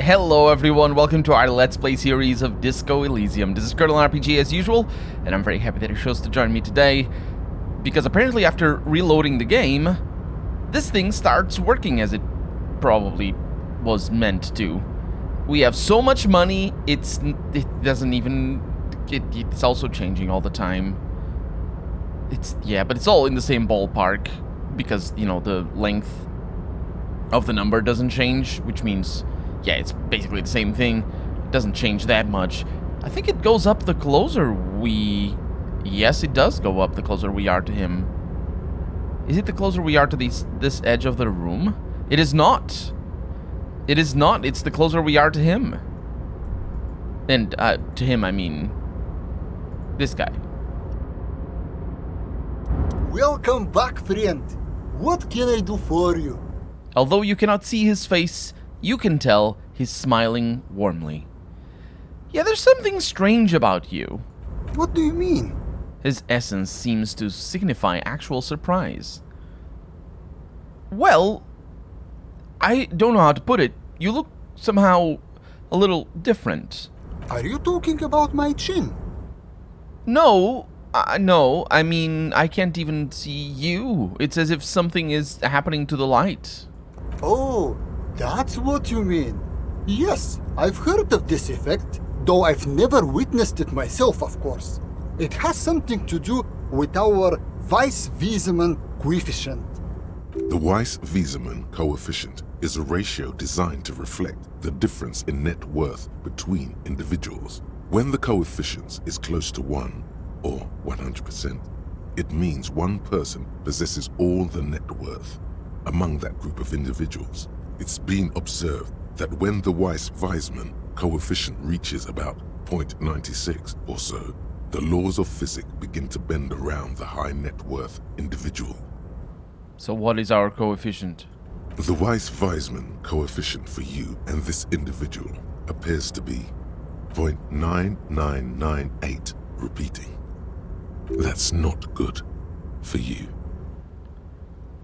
Hello everyone, welcome to our Let's Play series of Disco Elysium. This is Colonel RPG as usual, and I'm very happy that you chose to join me today, because apparently after reloading the game, this thing starts working as it probably was meant to. We have so much money, it's also changing all the time. But it's all in the same ballpark, because, you know, the length of the number doesn't change, which means, yeah, it's basically the same thing. It doesn't change that much. I think it goes up the closer we... Yes, it does go up the closer we are to him. Is it the closer we are to this edge of the room? It is not. It is not. It's the closer we are to him. And, to him, I mean... this guy. Welcome back, friend. What can I do for you? Although you cannot see his face, you can tell he's smiling warmly. Yeah, there's something strange about you. What do you mean? His essence seems to signify actual surprise. Well, I don't know how to put it. You look somehow a little different. Are you talking about my chin? No, no, I mean, I can't even see you. It's as if something is happening to the light. Oh, that's what you mean. Yes, I've heard of this effect, though I've never witnessed it myself, of course. It has something to do with our Weiss-Wiesemann coefficient. The Weiss-Wiesemann coefficient is a ratio designed to reflect the difference in net worth between individuals. When the coefficient is close to 1, or 100%, it means one person possesses all the net worth. Among that group of individuals, it's been observed that when the Weiss-Wiesemann coefficient reaches about 0.96 or so, the laws of physics begin to bend around the high net worth individual. So what is our coefficient? The Weiss-Wiesemann coefficient for you and this individual appears to be 0.9998, repeating. That's not good for you.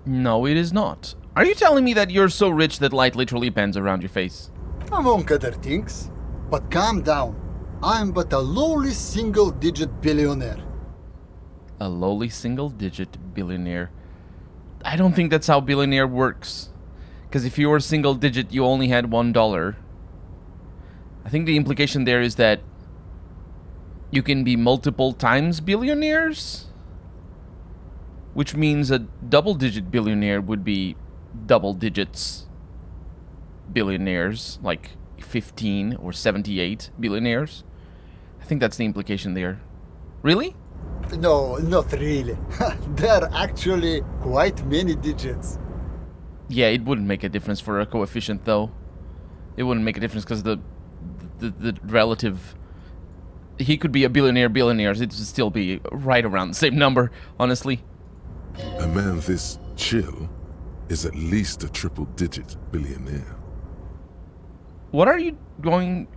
No, it is not. Are you telling me that you're so rich that light literally bends around your face? Among other things. But calm down. I'm but a lowly single-digit billionaire. A lowly single-digit billionaire. I don't think that's how billionaire works. Because if you were single-digit, you only had $1. I think the implication there is that you can be multiple times billionaires? Which means a double-digit billionaire would be double digits billionaires, like 15 or 78 billionaires. I think that's the implication there. Really? No, not really. There are actually quite many digits. Yeah, it wouldn't make a difference for a coefficient, though. It wouldn't make a difference because the relative... He could be a billionaire, it would still be right around the same number, honestly. A man this chill is at least a triple-digit billionaire. What are you doing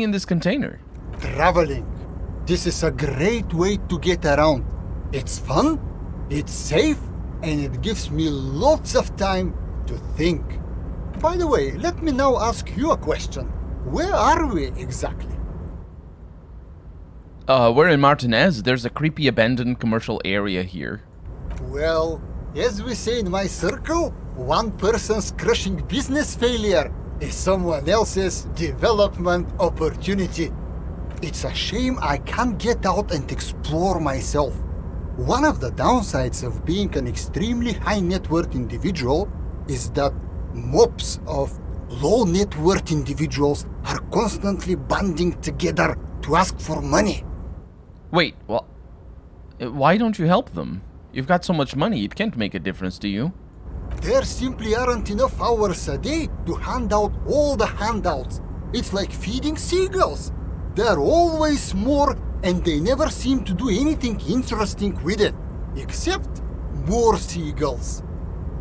in this container? Traveling. This is a great way to get around. It's fun, it's safe, and it gives me lots of time to think. By the way, let me now ask you a question. Where are we exactly? We're in Martinez. There's a creepy abandoned commercial area here. Well, as we say in my circle, one person's crushing business failure is someone else's development opportunity. It's a shame I can't get out and explore myself. One of the downsides of being an extremely high net worth individual is that mobs of low net worth individuals are constantly banding together to ask for money. Wait, well, why don't you help them? You've got so much money, it can't make a difference to you. There simply aren't enough hours a day to hand out all the handouts. It's like feeding seagulls. There are always more, and they never seem to do anything interesting with it, except more seagulls.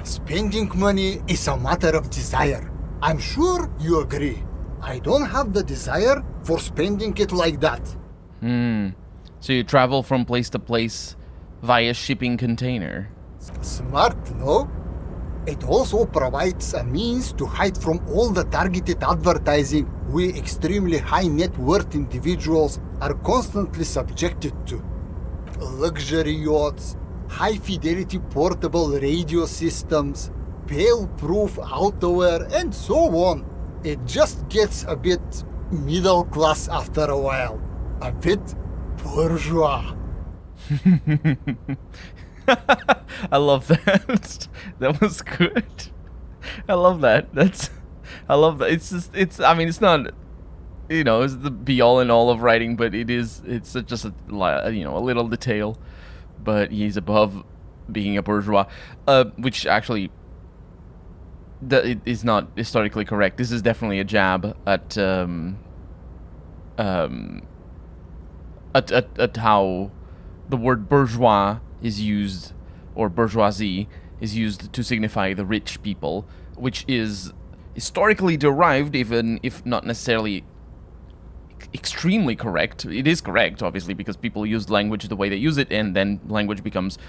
Spending money is a matter of desire. I'm sure you agree. I don't have the desire for spending it like that. So you travel from place to place via shipping container. Smart, no? It also provides a means to hide from all the targeted advertising we extremely high net worth individuals are constantly subjected to. Luxury yachts, high fidelity portable radio systems, fail-proof outerwear, and so on. It just gets a bit middle class after a while. A bit bourgeois. I love that. That was good. I love that. I love that. I mean, it's not, it's the be all and all of writing, but it's just a little detail. But he's above being a bourgeois, which actually it is not historically correct. This is definitely a jab at how the word bourgeois is used, or bourgeoisie is used to signify the rich people, which is historically derived, even if not necessarily extremely correct. It is correct, obviously, because people use language the way they use it, and then language becomes,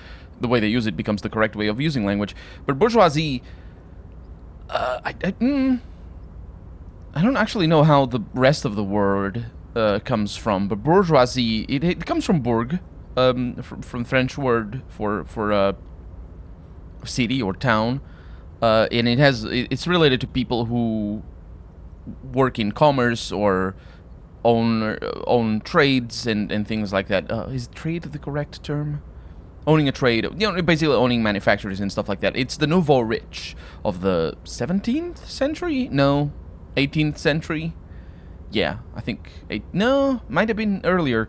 the way they use it becomes the correct way of using language. But bourgeoisie, I don't actually know how the rest of the word comes from, but bourgeoisie, it comes from bourg, from French word for city or town, and it's related to people who work in commerce or own trades and things like that. Is trade the correct term? Owning a trade, basically owning manufacturers and stuff like that. It's the nouveau rich of the 17th century? No, 18th century? Yeah, I think, might have been earlier.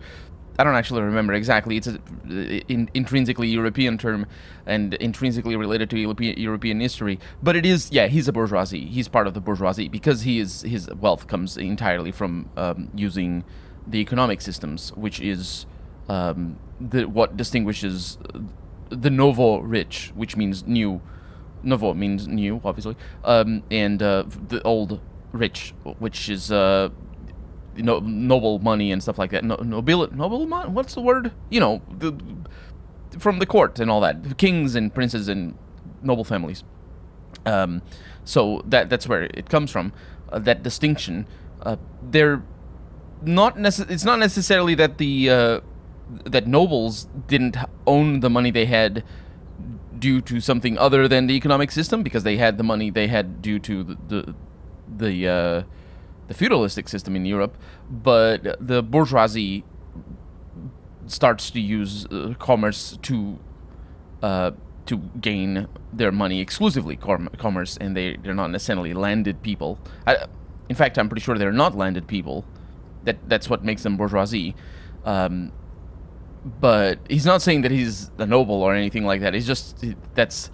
I don't actually remember exactly. It's an intrinsically European term and intrinsically related to European history. But it is, he's a bourgeoisie. He's part of the bourgeoisie because his wealth comes entirely from using the economic systems, which is what distinguishes the nouveau rich, which means new. Nouveau means new, obviously, and the old rich, which is noble money and stuff like that. Noble money? What's the word? From the court and all that, kings and princes and noble families. So that's where it comes from. That distinction. They're not it's not necessarily that that nobles didn't own the money they had due to something other than the economic system, because they had the money they had due to the feudalistic system in Europe, but the bourgeoisie starts to use commerce to gain their money exclusively commerce, and they're not necessarily landed people. In fact, I'm pretty sure they're not landed people. That's what makes them bourgeoisie. But he's not saying that he's a noble or anything like that. That's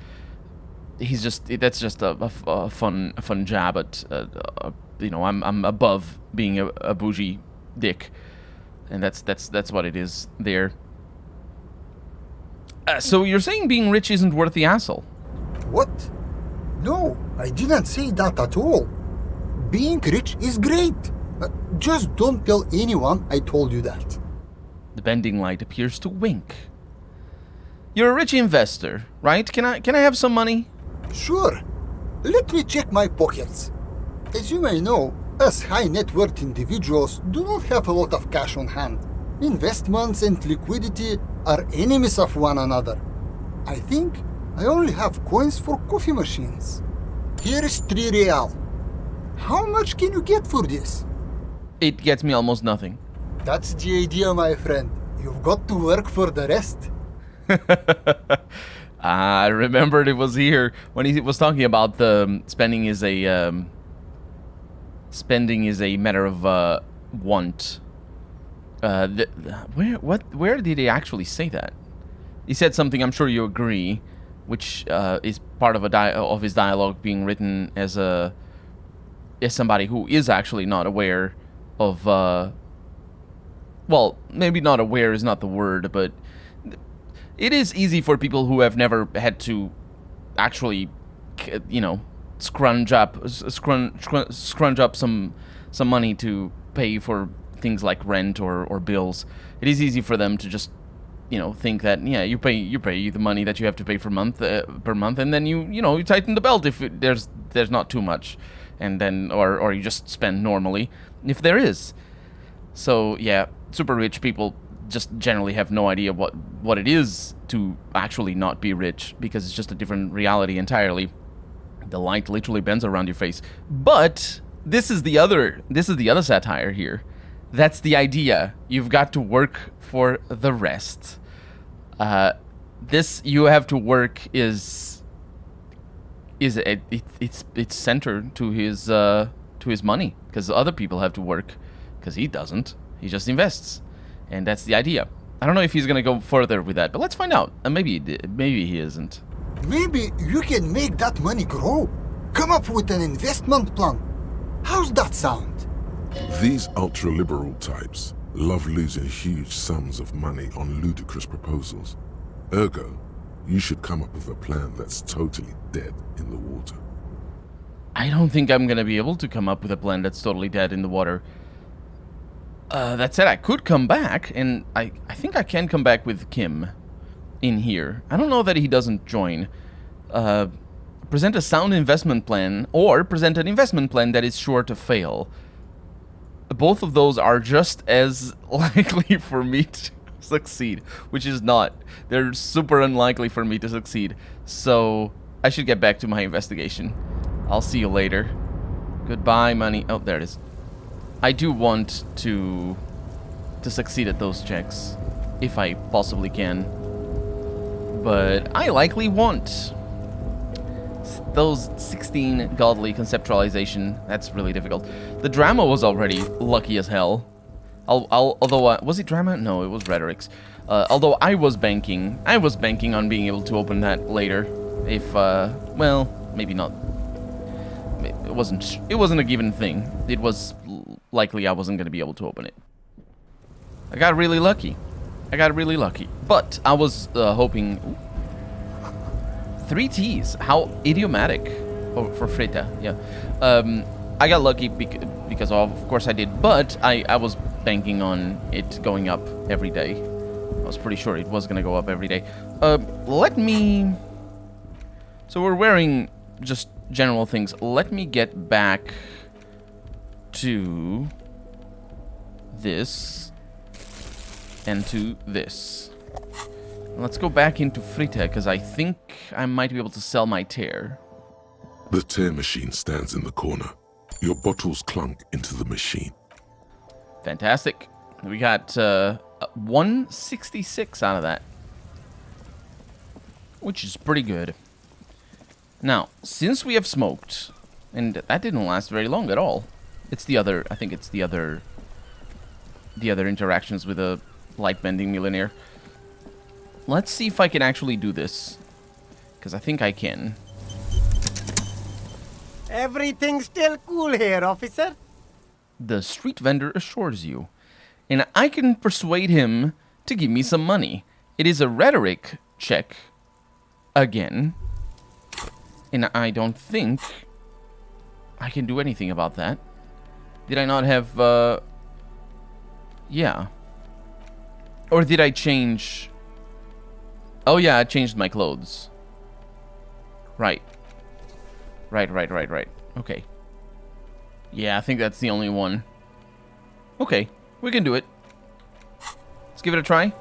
just a fun jab at I'm above being a bougie dick, and that's what it is there. So you're saying being rich isn't worth the hassle? What? No, I didn't say that at all. Being rich is great. Just don't tell anyone I told you that. The bending light appears to wink. You're a rich investor, right? Can I have some money? Sure. Let me check my pockets. As you may know, us high net worth individuals do not have a lot of cash on hand. Investments and liquidity are enemies of one another. I think I only have coins for coffee machines. Here is 3 real. How much can you get for this? It gets me almost nothing. That's the idea, my friend. You've got to work for the rest. I remembered it was here when he was talking about the spending is a matter of want. Where did he actually say that? He said something, I'm sure you agree, which is part of of his dialogue being written as somebody who is actually not aware of well, maybe not aware is not the word, but it is easy for people who have never had to actually, scrunch up some money to pay for things like rent or bills. It is easy for them to just think that you pay the money that you have to pay per month, and then you tighten the belt if there's not too much, and then or you just spend normally if there is. So yeah, super rich people just generally have no idea what it is to actually not be rich, because it's just a different reality entirely. The light literally bends around your face. But this is the other satire here. That's the idea. You've got to work for the rest. This you have to work it's centered to his money, because other people have to work, because he doesn't. He just invests, and that's the idea. I don't know if he's gonna go further with that, but let's find out. Maybe he isn't. Maybe you can make that money grow. Come up with an investment plan. How's that sound? These ultra-liberal types love losing huge sums of money on ludicrous proposals. Ergo, you should come up with a plan that's totally dead in the water. I don't think I'm gonna be able to come up with a plan that's totally dead in the water. That said, I could come back, and I think I can come back with Kim in here. I don't know that he doesn't join. Present a sound investment plan, or present an investment plan that is sure to fail. Both of those are just as likely for me to succeed, which is not. They're super unlikely for me to succeed. So I should get back to my investigation. I'll see you later. Goodbye, money. Oh, there it is. I do want to succeed at those checks, if I possibly can. But I likely won't. Those 16 godly conceptualization, that's really difficult. The drama was already lucky as hell. Although, was it drama? No, it was rhetorics. Although I was banking on being able to open that later. If, well, maybe not. It wasn't a given thing. It was likely I wasn't going to be able to open it. I got really lucky. But I was hoping... Ooh, 3 T's. How idiomatic. Oh, for Frita, yeah. I got lucky because of course I did, but I was banking on it going up every day. I was pretty sure it was going to go up every day. So we're wearing just general things. Let me get back to this and to this. Let's go back into Frita, because I think I might be able to sell my tear. The tear machine stands in the corner. Your bottles clunk into the machine. Fantastic. We got 166 out of that, which is pretty good. Now, since we have smoked, and that didn't last very long at all. It's the other, I think it's the other interactions with a light-bending millionaire. Let's see if I can actually do this, because I think I can. Everything's still cool here, officer. The street vendor assures you. And I can persuade him to give me some money. It is a rhetoric check. Again. And I don't think I can do anything about that. Did I not have, yeah. Or did I change... Oh yeah, I changed my clothes. Right. Right. Okay. Yeah, I think that's the only one. Okay, we can do it. Let's give it a try.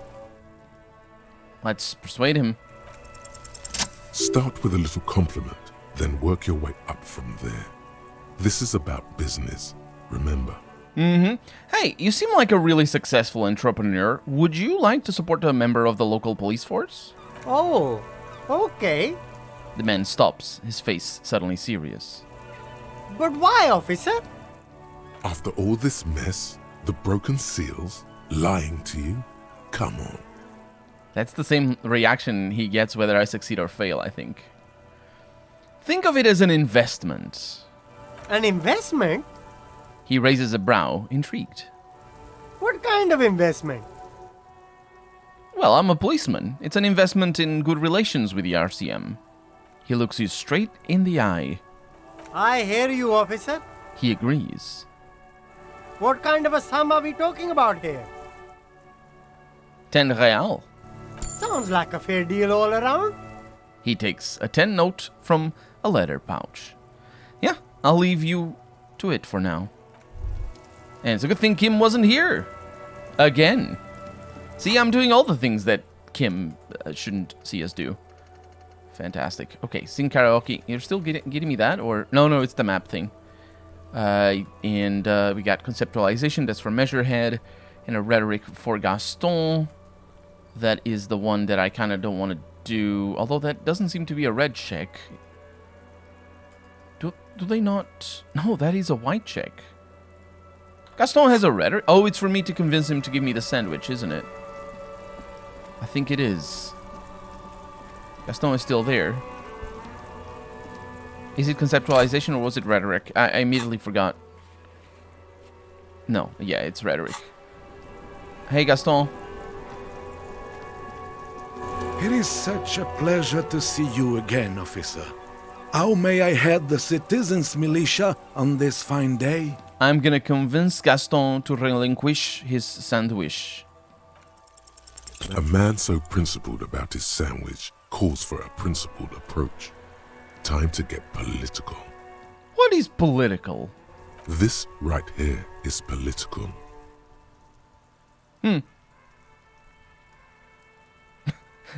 Let's persuade him. Start with a little compliment, then work your way up from there. This is about business, remember. Hey, you seem like a really successful entrepreneur. Would you like to support a member of the local police force? Oh, okay. The man stops, his face suddenly serious. But why, officer? After all this mess, the broken seals, lying to you, come on. That's the same reaction he gets whether I succeed or fail, I think. Think of it as an investment. An investment? He raises a brow, intrigued. What kind of investment? Well, I'm a policeman. It's an investment in good relations with the RCM. He looks you straight in the eye. I hear you, officer. He agrees. What kind of a sum are we talking about here? 10 real. Sounds like a fair deal all around. He takes a 10 note from a leather pouch. Yeah, I'll leave you to it for now. And it's a good thing Kim wasn't here. Again. See, I'm doing all the things that Kim shouldn't see us do. Fantastic. Okay, sing karaoke. You're still getting me that? Or no, it's the map thing. And we got conceptualization. That's for Measurehead. And a rhetoric for Gaston. That is the one that I kind of don't want to do. Although that doesn't seem to be a red check. Do they not? No, that is a white check. Gaston has a rhetoric. Oh, it's for me to convince him to give me the sandwich, isn't it? I think it is. Gaston is still there. Is it conceptualization or was it rhetoric? I immediately forgot. No, yeah, it's rhetoric. Hey, Gaston. It is such a pleasure to see you again, officer. How may I head the citizens' militia on this fine day? I'm gonna convince Gaston to relinquish his sandwich. A man so principled about his sandwich calls for a principled approach. Time to get political. What is political? This right here is political.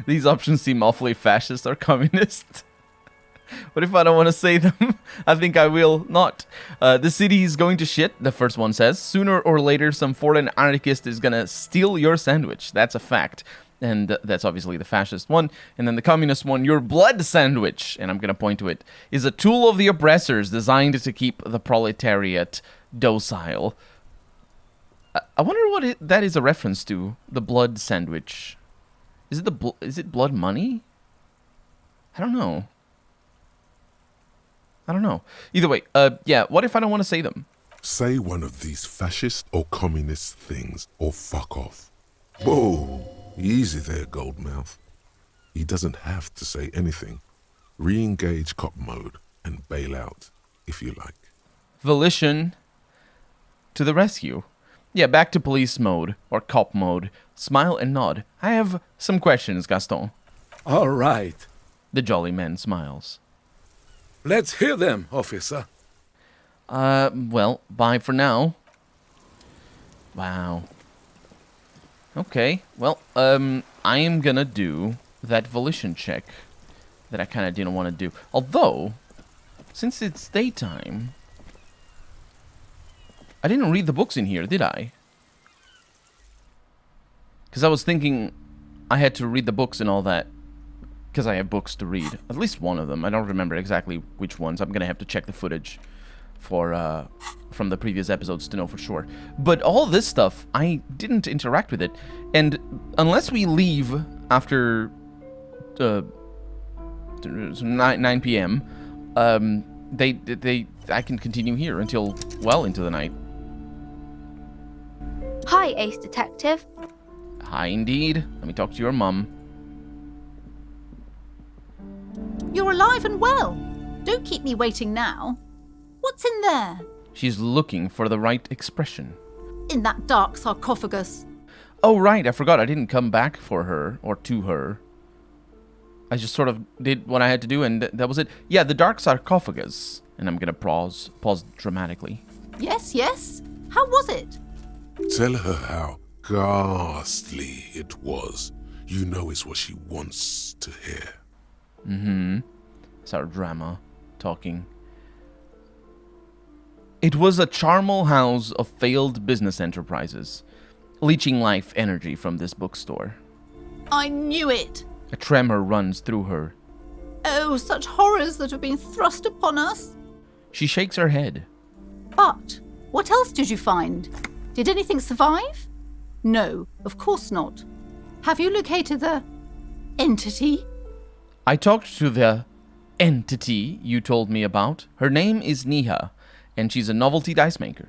These options seem awfully fascist or communist. What if I don't want to say them? I think I will not. The city is going to shit, the first one says. Sooner or later, some foreign anarchist is going to steal your sandwich. That's a fact. And that's obviously the fascist one. And then the communist one, your blood sandwich, and I'm going to point to it, is a tool of the oppressors designed to keep the proletariat docile. I wonder what that is a reference to, the blood sandwich. Is it blood money? I don't know. Either way, yeah, what if I don't want to say them? Say one of these fascist or communist things or fuck off. Whoa, easy there, Goldmouth. He doesn't have to say anything. Re-engage cop mode and bail out, if you like. Volition to the rescue. Yeah, back to police mode, or cop mode. Smile and nod. I have some questions, Gaston. All right. The jolly man smiles. Let's hear them, officer. Well, bye for now. Wow. Okay, well, I am gonna do that volition check that I kind of didn't want to do. Although, since it's daytime, I didn't read the books in here, did I? Because I was thinking I had to read the books and all that. Because I have books to read. At least one of them. I don't remember exactly which ones. I'm going to have to check the footage for from the previous episodes to know for sure. But all this stuff, I didn't interact with it. And unless we leave after 9 p.m., I can continue here until well into the night. Hi, Ace Detective. Hi, indeed. Let me talk to your mum. You're alive and well. Don't keep me waiting now. What's in there? She's looking for the right expression. In that dark sarcophagus. Oh, right. I forgot. I didn't come back for her or to her. I just sort of did what I had to do, and that was it. Yeah, the dark sarcophagus. And I'm going to pause dramatically. Yes. How was it? Tell her how ghastly it was. You know it's what she wants to hear. It's our drama talking. It was a charnel house of failed business enterprises, leeching life energy from this bookstore. I knew it. A tremor runs through her. Oh, such horrors that have been thrust upon us. She shakes her head. But what else did you find? Did anything survive? No, of course not. Have you located the entity? I talked to the entity you told me about. Her name is Niha, and she's a novelty dice maker.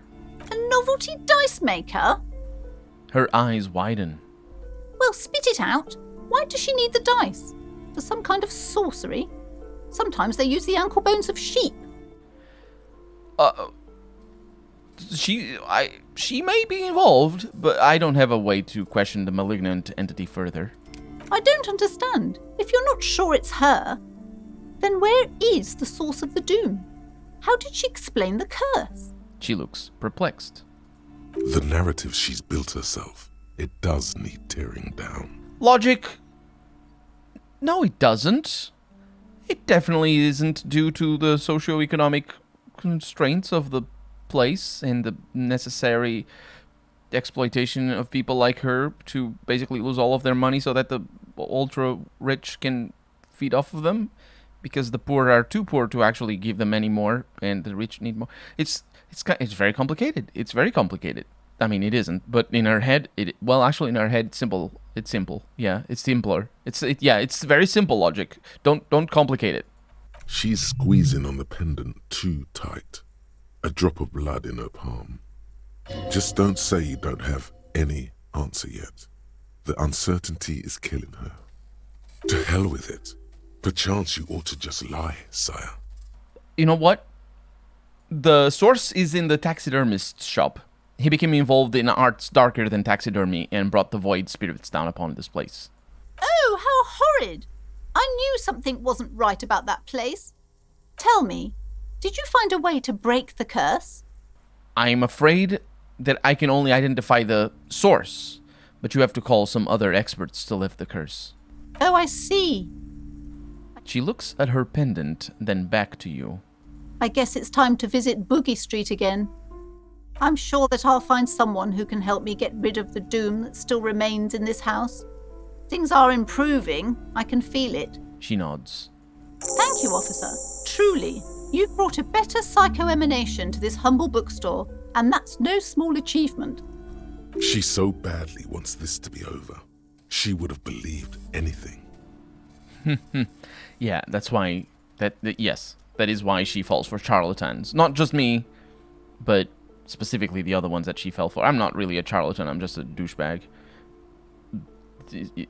A novelty dice maker? Her eyes widen. Well, spit it out. Why does she need the dice? For some kind of sorcery? Sometimes they use the ankle bones of sheep. She may be involved, but I don't have a way to question the malignant entity further. I don't understand. If you're not sure it's her, then where is the source of the doom? How did she explain the curse? She looks perplexed. The narrative she's built herself, it does need tearing down. Logic. No, it doesn't. It definitely isn't due to the socioeconomic constraints of the place and the necessary exploitation of people like her to basically lose all of their money so that the ultra rich can feed off of them, because the poor are too poor to actually give them any more and the rich need more. It's very complicated. It's very complicated. I mean, it isn't, but in her head, actually in her head, it's simple. It's simple. Yeah, it's simpler. It's very simple logic. Don't complicate it. She's squeezing on the pendant too tight. A drop of blood in her palm. Just don't say you don't have any answer yet. The uncertainty is killing her. To hell with it. Perchance you ought to just lie, sire. You know what? The source is in the taxidermist's shop. He became involved in arts darker than taxidermy and brought the void spirits down upon this place. Oh, how horrid! I knew something wasn't right about that place. Tell me, did you find a way to break the curse? I'm afraid that I can only identify the source, but you have to call some other experts to lift the curse. Oh, I see. She looks at her pendant, then back to you. I guess it's time to visit Boogie Street again. I'm sure that I'll find someone who can help me get rid of the doom that still remains in this house. Things are improving. I can feel it. She nods. Thank you, officer. Truly, you've brought a better psychoemanation to this humble bookstore, and that's no small achievement. She so badly wants this to be over. She would have believed anything. Yeah, that's why... Yes, that is why she falls for charlatans. Not just me, but specifically the other ones that she fell for. I'm not really a charlatan, I'm just a douchebag.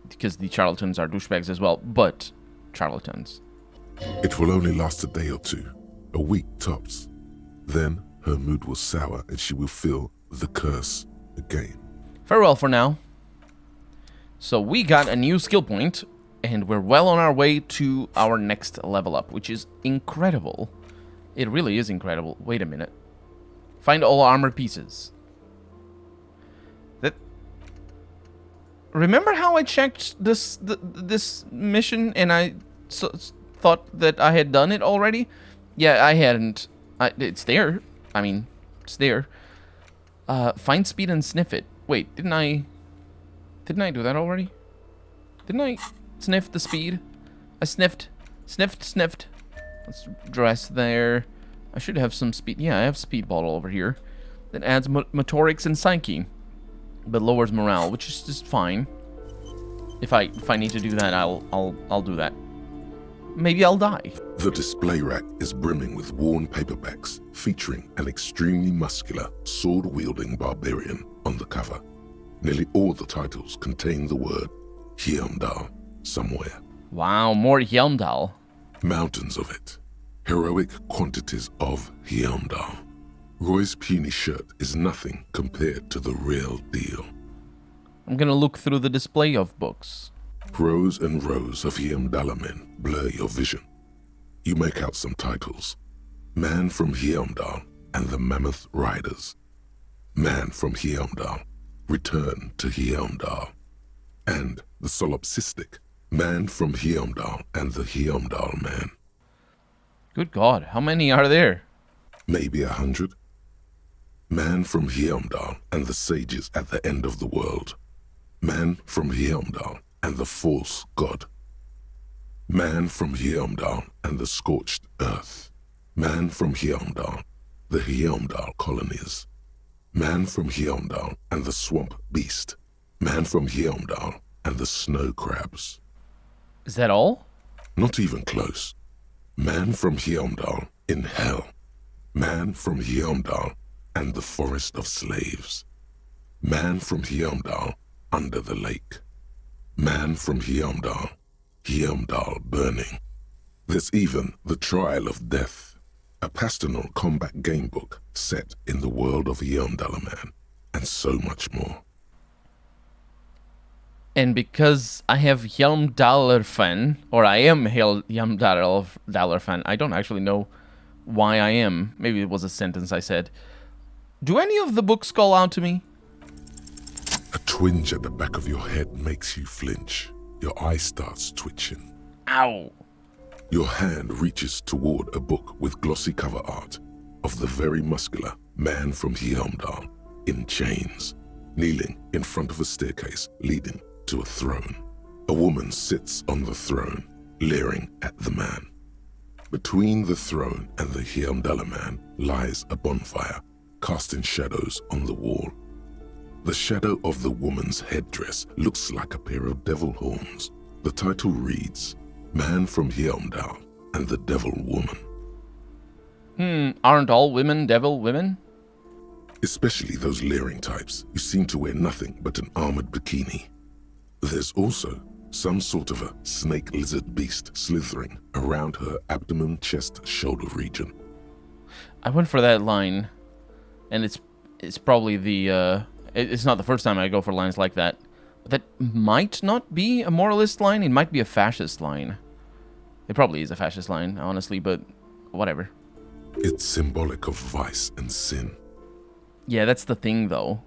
Because the charlatans are douchebags as well, but charlatans. It will only last a day or two, a week tops. Then her mood will sour and she will feel the curse again. Farewell for now. So we got a new skill point, and we're well on our way to our next level up, which is incredible. It really is incredible. Wait a minute. Find all armor pieces. Remember how I checked this mission and I thought that I had done it already? Yeah, I hadn't. It's there. I mean, it's there. Find speed and sniff it. Wait, didn't I do that already? Didn't I sniff the speed? I sniffed. Let's dress there. I should have some speed. Yeah, I have speed bottle over here. That adds motorics and psyche, but lowers morale, which is just fine. If I need to do that, I'll do that. Maybe I'll die. The display rack is brimming with worn paperbacks featuring an extremely muscular, sword-wielding barbarian on the cover. Nearly all the titles contain the word Hjelmdal somewhere. Wow, more Hjelmdal. Mountains of it. Heroic quantities of Hjelmdal. Roy's puny shirt is nothing compared to the real deal. I'm gonna look through the display of books. Rows and rows of Hjelmdallermen blur your vision. You make out some titles. Man from Hjelmdal and the Mammoth Riders. Man from Hjelmdal, Return to Hjelmdal. And the solipsistic Man from Hjelmdal and the Hjelmdal Man. Good God, how many are there? Maybe 100. Man from Hjelmdal and the sages at the end of the world. Man from Hjelmdal and the false god. Man from Hjelmdal and the scorched earth. Man from Hjelmdal, the Hjelmdal colonies. Man from Hjelmdal and the swamp beast. Man from Hjelmdal and the snow crabs. Is that all? Not even close. Man from Hjelmdal in hell. Man from Hjelmdal and the forest of slaves. Man from Hjelmdal under the lake. Man from Hjelmdal, Hjelmdal burning. There's even the Trial of Death, a pastoral combat gamebook set in the world of Hjelmdallerman, and so much more. So much more. Maybe 100. Man from Hjelmdal and the sages at the end of the world. Man from Hjelmdal and the false god. Man from Hjelmdal and the scorched earth. Man from Hjelmdal and the swamp beast. Man from Hjelmdal and the snow crabs. Man from Hjelmdal under the lake. Man from Hjelmdal, Hjelmdal burning. There's even the Trial of Death, a pastoral combat gamebook set in the world of Hjelmdallerman, and so much more. And because I have Hjelmdallerfan, or I am Hjelmdallerfan, I don't actually know why I am. Maybe it was a sentence I said. Do any of the books call out to me? A twinge at the back of your head makes you flinch. Your eye starts twitching. Ow. Your hand reaches toward a book with glossy cover art of the very muscular man from Hjelmdal in chains, kneeling in front of a staircase leading to a throne. A woman sits on the throne, leering at the man. Between the throne and the Hjelmdaller man lies a bonfire, casting shadows on the wall. The shadow of the woman's headdress looks like a pair of devil horns. The title reads, Man from Hjelmdal and the Devil Woman. Aren't all women devil women? Especially those leering types who seem to wear nothing but an armored bikini. There's also some sort of a snake lizard beast slithering around her abdomen, chest, shoulder region. I went for that line, and it's probably the it's not the first time I go for lines like that. That might not be a moralist line. It might be a fascist line. It probably is a fascist line, honestly, but whatever. It's symbolic of vice and sin. Yeah, that's the thing, though.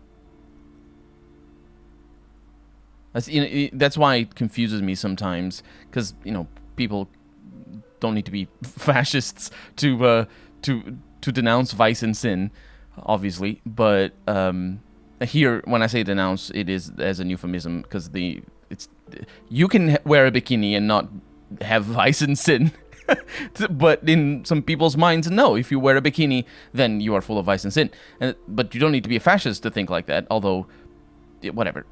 That's why it confuses me sometimes, because people don't need to be fascists to denounce vice and sin, obviously. But here, when I say denounce, it is as a euphemism, because you can wear a bikini and not have vice and sin. But in some people's minds, no. If you wear a bikini, then you are full of vice and sin. But you don't need to be a fascist to think like that. Although, whatever.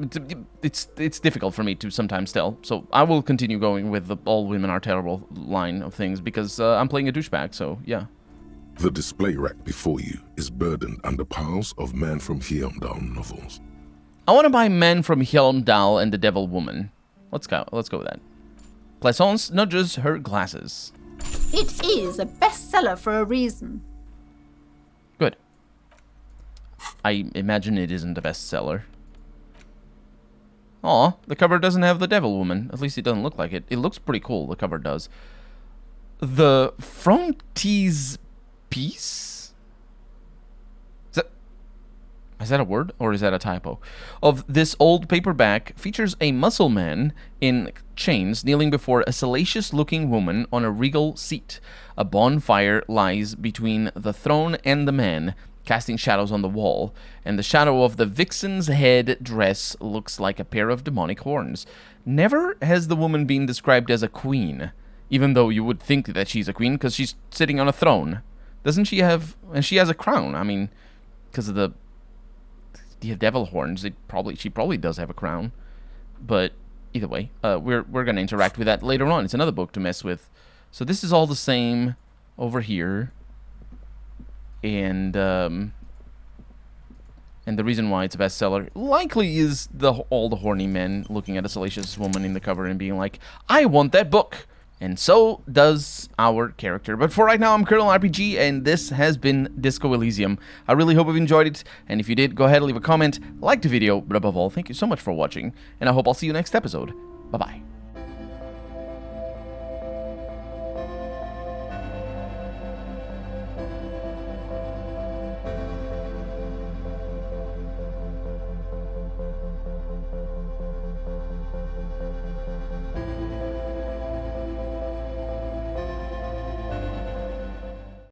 It's difficult for me to sometimes tell. So I will continue going with the all women are terrible line of things because I'm playing a douchebag. So yeah. The display rack before you is burdened under piles of Man from Hjelmdal novels. I want to buy Man from Hjelmdal and the Devil Woman. Let's go with that. Plaisance nudges her glasses. It is a bestseller for a reason. Good. I imagine it isn't a bestseller. Aw, the cover doesn't have the Devil Woman. At least it doesn't look like it. It looks pretty cool, the cover does. The frontispiece? Is that a word, or is that a typo? Of this old paperback features a muscle man in chains kneeling before a salacious-looking woman on a regal seat. A bonfire lies between the throne and the man, casting shadows on the wall, and the shadow of the vixen's head dress looks like a pair of demonic horns. Never has the woman been described as a queen, even though you would think that she's a queen because she's sitting on a throne. Doesn't she have... And she has a crown. I mean, because of the devil horns, she probably does have a crown. But either way, we're going to interact with that later on. It's another book to mess with. So this is all the same over here. And the reason why it's a bestseller likely is all the horny men looking at a salacious woman in the cover and being like, I want that book. And so does our character. But for right now, I'm Colonel RPG, and this has been Disco Elysium. I really hope you've enjoyed it, and if you did, go ahead and leave a comment, like the video, but above all, thank you so much for watching, and I hope I'll see you next episode. Bye-bye.